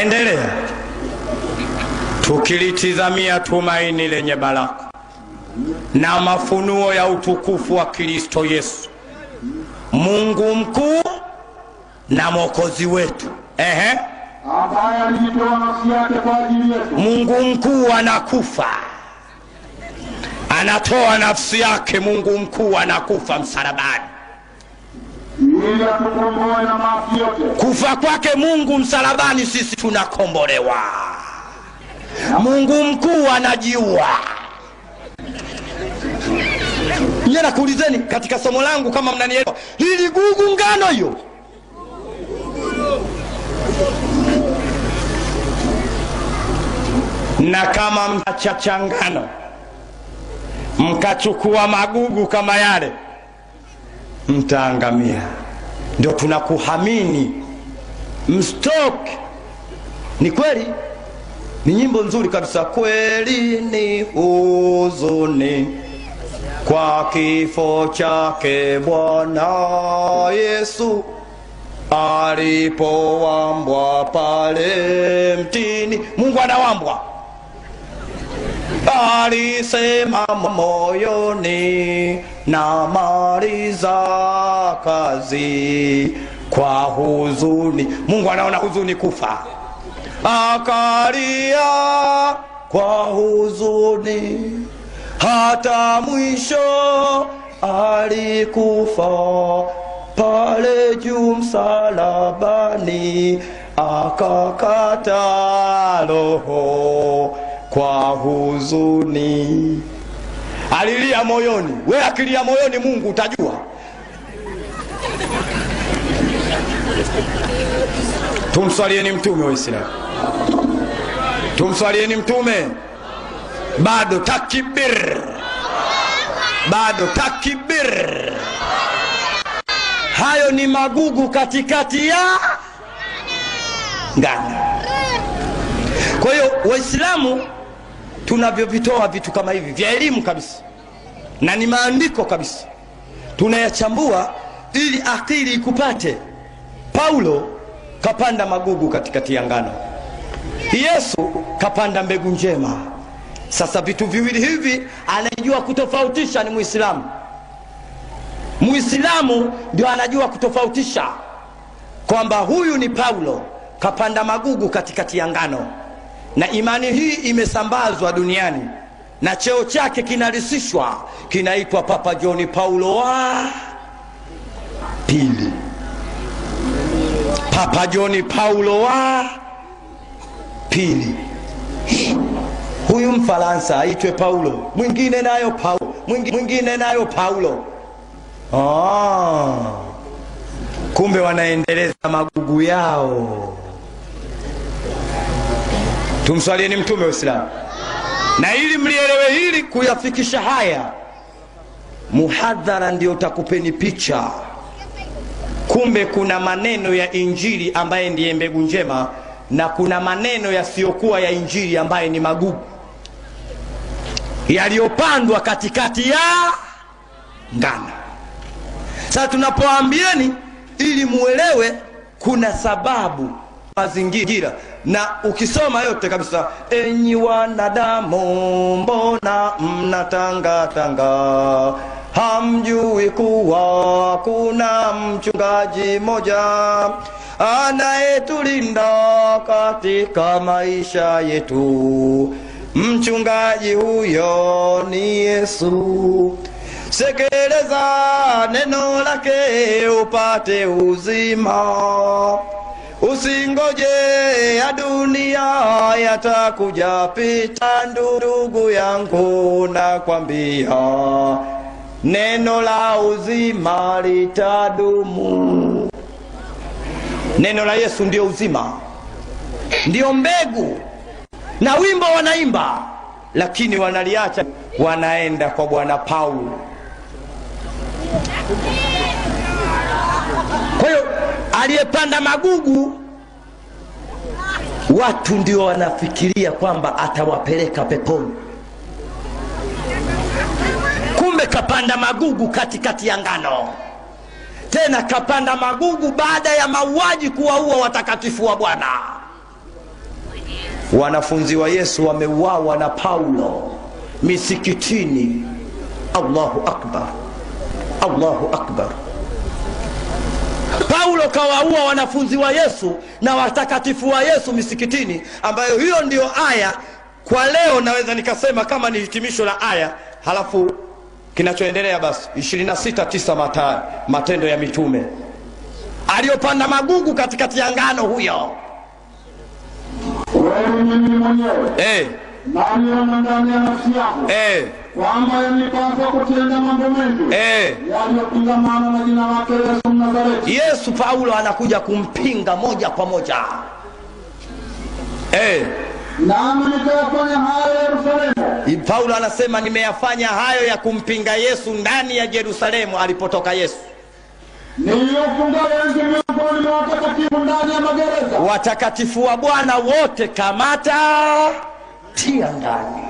Endelea. Tukilitizamia tumaini lenye baraka na mafunuo ya utukufu wa Kristo Yesu, Mungu mkuu na Mwokozi wetu. Ambaye alijitoa nafsi yake kwa ajili yetu. Mungu mkuu anakufa, anatoa nafsi yake. Mungu mkuu anakufa msalabani ili atukomboe na maasi yote. Kufa kwake Mungu msalabani sisi tunakombolewa. Mungu mkuu anajiua. Nyera kuulizeni katika somo langu kama mnanielewa. Hili gugu ngano hiyo, na kama mtachangano mkachukua magugu kama yale, mtaangamia. Ndio tunakuhamini mstoke. Ni kweli, ni nyimbo nzuri kabisa. Kweli ni huzuni kwa kifo chake Bwana Yesu, alipowambwa pale mtini. Mungu anawambwa. Alisema moyoni, na maliza kazi kwa huzuni. Mungu anaona huzuni kufa, akalia kwa huzuni hata mwisho. Alikufa pale juu msalabani, akakata roho kwa huzuni. Alilia moyoni. Wewe akilia moyoni Mungu utajua. Tumswalieni mtume wa Uislamu. Tumswalieni mtume. Bado takbir. Bado takbir. Hayo ni magugu katikati ya ngano. Kwa hiyo Waislamu tunavyovitoa vitu kama hivi vya elimu kabisa, na ni maandiko kabisa, tunayachambua ili akili ikupate. Paulo kapanda magugu katikati ya ngano, Yesu kapanda mbegu njema. Sasa vitu viwili hivi anajua kutofautisha ni Muislamu. Muislamu ndio anajua kutofautisha kwamba huyu ni Paulo kapanda magugu katikati ya ngano. Na imani hii imesambazwa duniani, na cheo chake kinarisishwa, kinaitwa Papa John Paulo wa pili. Papa John Paulo wa pili. Huyu Mfaransa aitwe Paulo, mwingine nayo Paulo, mwingine nayo Paulo. Kumbe wanaendeleza magugu yao. Tumswalieni mtume wa Uislamu. Na ili mlielewe hili, kuyafikisha haya, muhadhara ndio utakupeni picha. Kumbe kuna maneno ya Injili ambaye ndiye mbegu njema, na kuna maneno yasiyokuwa ya Injili ambaye ni magugu yaliyopandwa katikati ya ngano. Sasa tunapoambieni ili muelewe, kuna sababu mazingira, na ukisoma yote kabisa. Enyi wanadamu, mbona mnatangatanga? Hamjui kuwa kuna mchungaji moja anayetulinda katika maisha yetu. Mchungaji huyo ni Yesu. Sekeleza neno lake upate uzima. Usingoje ya dunia yatakuja pita. Ndugu yangu nakwambia, neno la uzima litadumu. Neno la Yesu ndio uzima, ndio mbegu. Na wimbo wanaimba, lakini wanaliacha, wanaenda kwa Bwana Paulo. Kwa hiyo aliyepanda magugu, watu ndio wanafikiria kwamba atawapeleka peponi. Kumbe kapanda magugu katikati ya ngano. tena kapanda magugu baada ya mauaji kuwaua watakatifu wa Bwana. Wanafunzi wa Yesu wameuawa na Paulo misikitini. Allahu akbar, Allahu akbar. Paulo kawaua wanafunzi wa Yesu na watakatifu wa Yesu misikitini, ambayo hiyo ndio aya kwa leo naweza nikasema kama ni hitimisho la aya. Halafu kinachoendelea basi 26:9 Matendo ya Mitume. Aliyopanda magugu katikati ya ngano huyo. Wewe mimi mwenyewe. Nani ndani ya nafsi yako? Kwamba yanipaswa kutenda mambo mengi. Yaliyopingana na jina lake Yesu Mnazareti. Yesu Paulo anakuja kumpinga moja kwa moja. Nami nikayafanya hayo Yerusalemu. Paulo anasema nimeyafanya hayo ya kumpinga Yesu ndani ya Yerusalemu alipotoka Yesu. Niliyofunga wengi miongoni mwa watakatifu ndani ya magereza. Watakatifu wa Bwana wote kamata, tia ndani.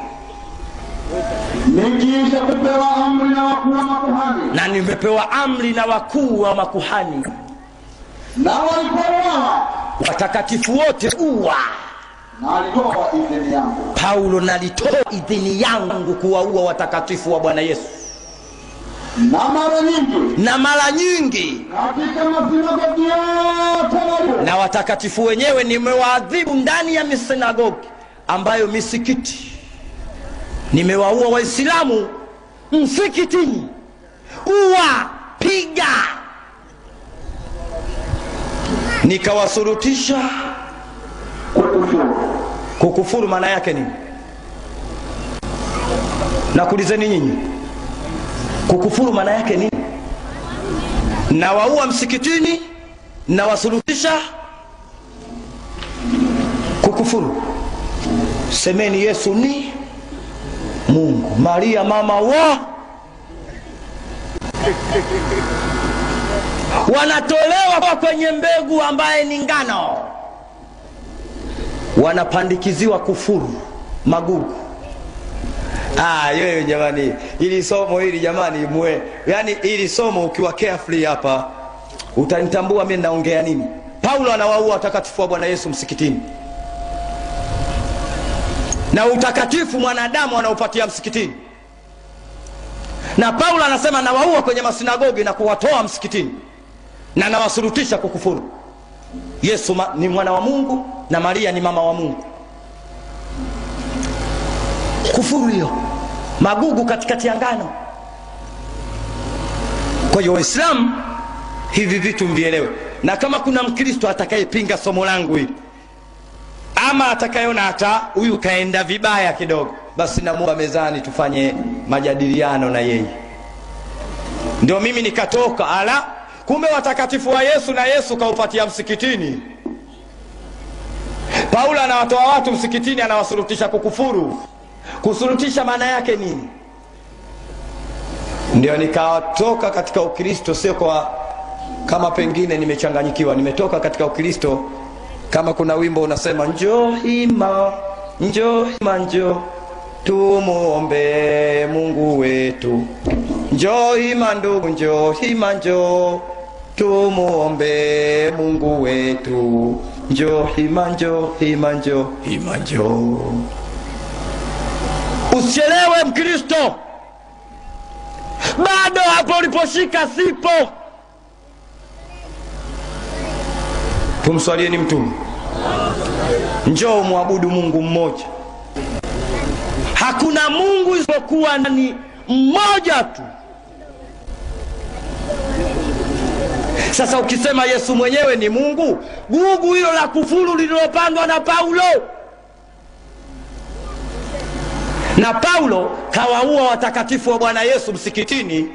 Nikiisha kupewa amri na wakuu wa makuhani. Na nimepewa amri na wakuu wa makuhani. Na walipouawa watakatifu wote uwa. Na alitoa idhini yangu. Paulo, nalitoa idhini yangu kuwaua watakatifu wa Bwana Yesu. Na mara nyingi katika masinagogi yote, na watakatifu wenyewe nimewaadhibu ndani ya misinagogi ambayo misikiti. Nimewaua Waislamu msikitini. Uwa, piga. Nikawasurutisha kukufuru. Maana yake nini? Nakulizeni nyinyi, kukufuru maana yake nini? Na waua msikitini na wasurutisha kukufuru. Semeni Yesu ni Mungu. Maria mama wa. Wanatolewa kwenye mbegu ambaye ni ngano, wanapandikiziwa kufuru magugu. Yeye jamani, ili somo hili jamani yani ili somo ukiwa carefully hapa utanitambua mimi naongea nini. Paulo anawaua watakatifu wa Bwana Yesu msikitini. Na utakatifu mwanadamu anaupatia msikitini. Na Paulo anasema nawaua kwenye masinagogi na kuwatoa msikitini. Na nawasurutisha kukufuru. Yesu ni mwana wa Mungu na Maria ni mama wa Mungu. Kufuru hiyo, magugu katikati ya ngano. Kwa hiyo Waislamu hivi vitu mvielewe. Na kama kuna Mkristo atakayepinga somo langu hili, ama atakayeona hata huyu kaenda vibaya kidogo, basi namuomba mezani tufanye majadiliano na yeye. Ndio mimi nikatoka kumbe watakatifu wa Yesu na Yesu kaupatia msikitini. Paulo anawatoa watu msikitini, anawasurutisha kukufuru. Kusurutisha maana yake nini? Ndio nikatoka katika Ukristo, sio kwa kama pengine nimechanganyikiwa. Nimetoka katika Ukristo kama kuna wimbo unasema njoo hima, njoo hima, njoo tumuombe Mungu wetu. Njoo hima ndugu, njoo hima, njoo tumuombe Mungu wetu. Njoo hima, njoo hima, njoo hima, njoo. Usichelewe Mkristo, bado hapo uliposhika sipo. Tumswalieni Mtume. Njoo muabudu Mungu mmoja. Hakuna Mungu isipokuwa ni mmoja tu. Sasa ukisema Yesu mwenyewe ni Mungu, gugu hilo la kufuru lililopandwa na Paulo. Na Paulo kawaua watakatifu wa Bwana Yesu msikitini,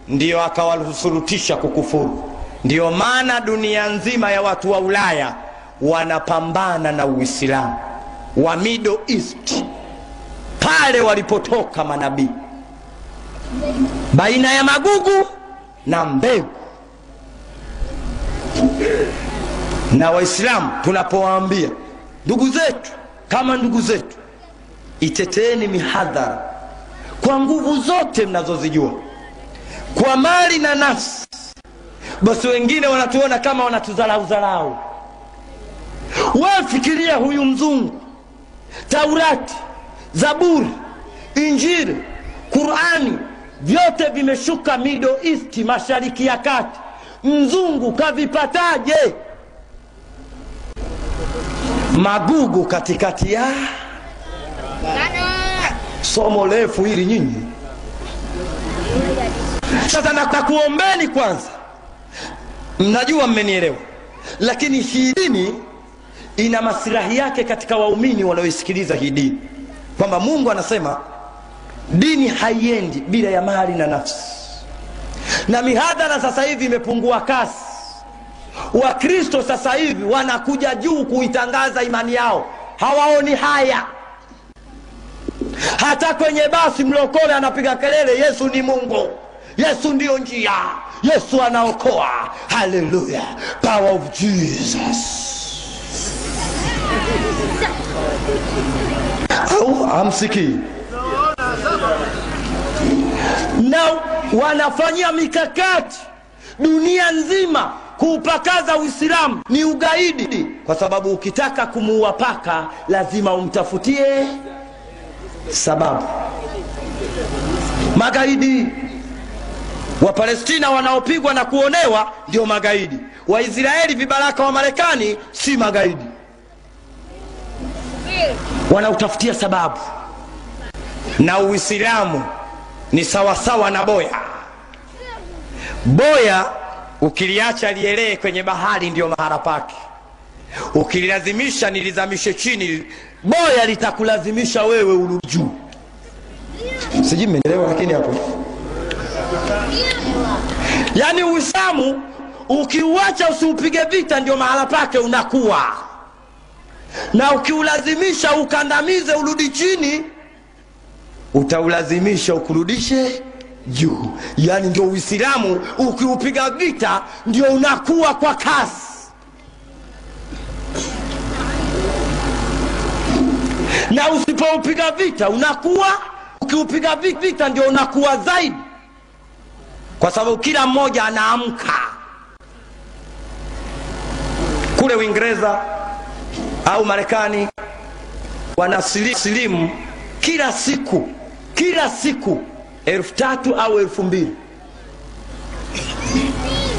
ndio akawasurutisha kukufuru. Ndio maana dunia nzima ya watu wa Ulaya wanapambana na Uislamu wa Middle East, pale walipotoka manabii, baina ya magugu na mbegu. Na Waislamu tunapowaambia ndugu zetu kama ndugu zetu, iteteeni mihadhara kwa nguvu zote mnazozijua, kwa mali na nafsi, basi wengine wanatuona kama wanatudharau. Wewe fikiria, huyu mzungu, Taurati, Zaburi, Injili, Qur'ani vyote vimeshuka Middle East, Mashariki ya Kati. Mzungu kavipataje? Magugu katikati ya somo refu hili nyinyi. Sasa nakuombeni kwanza, mnajua mmenielewa, lakini hii dini ina maslahi yake katika waumini wanaoisikiliza hii dini, kwamba Mungu anasema dini haiendi bila ya mali na nafsi. Na mihadhara sasa hivi imepungua kasi. Wakristo sasa hivi wanakuja juu kuitangaza imani yao, hawaoni haya. Hata kwenye basi mlokole anapiga kelele, Yesu ni Mungu, Yesu ndio njia, Yesu anaokoa, haleluya, power of Jesus. Au hamsikii? Na wanafanyia mikakati dunia nzima kuupakaza Uislamu ni ugaidi, kwa sababu ukitaka kumuua paka lazima umtafutie sababu. Magaidi wa Palestina wanaopigwa na kuonewa ndio magaidi. Waisraeli vibaraka wa Marekani si magaidi, wanautafutia sababu. Na Uislamu ni sawasawa na boya. Boya ukiliacha lielee kwenye bahari ndio mahala pake. Ukililazimisha nilizamishe chini, boya litakulazimisha wewe urudi juu. Sijui mmenielewa lakini hapo. Yani Uislamu ukiuacha usiupige vita ndio mahala pake unakuwa. Na ukiulazimisha ukandamize urudi chini, utaulazimisha ukurudishe juu. Yani ndio Uislamu ukiupiga vita ndio unakuwa kwa kasi. Na usipoupiga vita unakuwa, ukiupiga vita ndio unakuwa zaidi, kwa sababu kila mmoja anaamka. Kule Uingereza au Marekani wanasilimu kila siku 3,000 au 2,000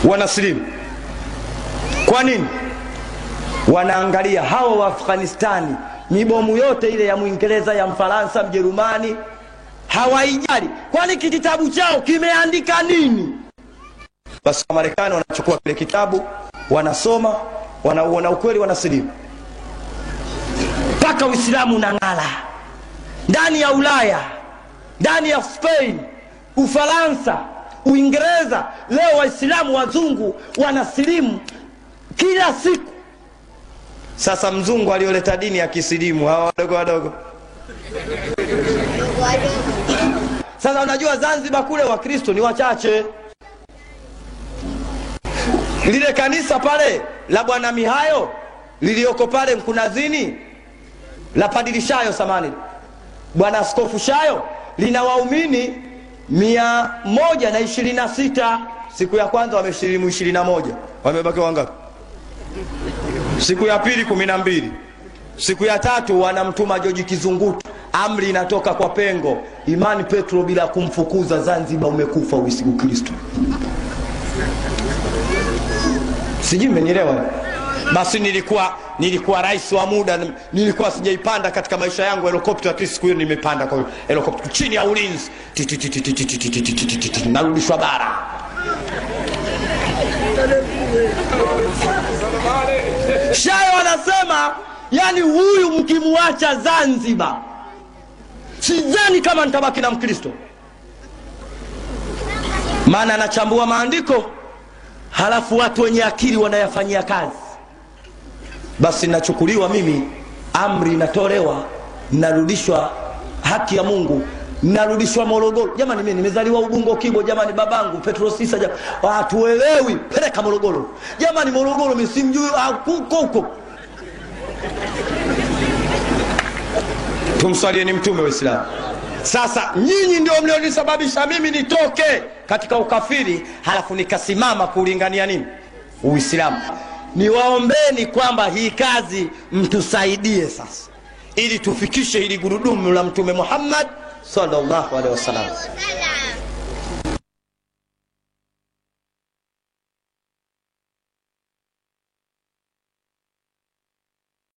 wanasilimu. Kwa nini? Wanaangalia hawa wa Afghanistani, mibomu yote ile ya Muingereza, ya Mfaransa, Mjerumani, hawaijali. Kwani kitabu chao kimeandika nini? Basi wa Marekani wanachukua kile kitabu, wanasoma, wanauona ukweli, wanasilimu. Paka Uislamu unang'ala ndani ya Ulaya, ndani ya Spain, Ufaransa, Uingereza. Leo Waislamu wazungu wanasilimu kila siku. Sasa mzungu alioleta dini ya Kiislamu, hawa wadogo wadogo. Sasa unajua Zanzibar kule Wakristo ni wachache. Lile kanisa pale la Bwana Mihayo lilioko pale Mkunazini, la Padri Shayo samani, Bwana Askofu Shayo, lina waumini 126. Siku ya kwanza wameshirimu 21. Wamebaki wangapi? Siku ya pili 12. Siku ya tatu wanamtuma George Kizungutu. Amri inatoka kwa Pengo, Imani Petro bila kumfukuza, Zanzibar umekufa Ukristo. Sijui mmenielewa? Basi nilikuwa rais wa muda, nilikuwa sijaipanda katika maisha yangu helikopta, lakini siku hiyo nimepanda kwa helikopta chini ya ulinzi, narudishwa bara. Shayo anasema, yani huyu mkimuacha Zanzibar, sidhani kama nitabaki na Mkristo. Maana anachambua maandiko, halafu watu wenye akili wanayafanyia kazi. Basi nachukuliwa mimi, amri inatolewa, narudishwa haki ya Mungu, narudishwa Morogoro. Jamani mimi nimezaliwa Ubungo Kibo, jamani babangu Petro Sisa, jamani hatuelewi, peleka Morogoro. Jamani Morogoro mimi simjui huko. Tumsalieni mtume wa Uislamu. Sasa nyinyi ndio mlionisababisha mimi nitoke katika ukafiri, halafu nikasimama kulingania nini? Uislamu. Niwaombeni kwamba hii kazi mtusaidie sasa, ili tufikishe hili gurudumu la Mtume Muhammad sallallahu alaihi wasallam.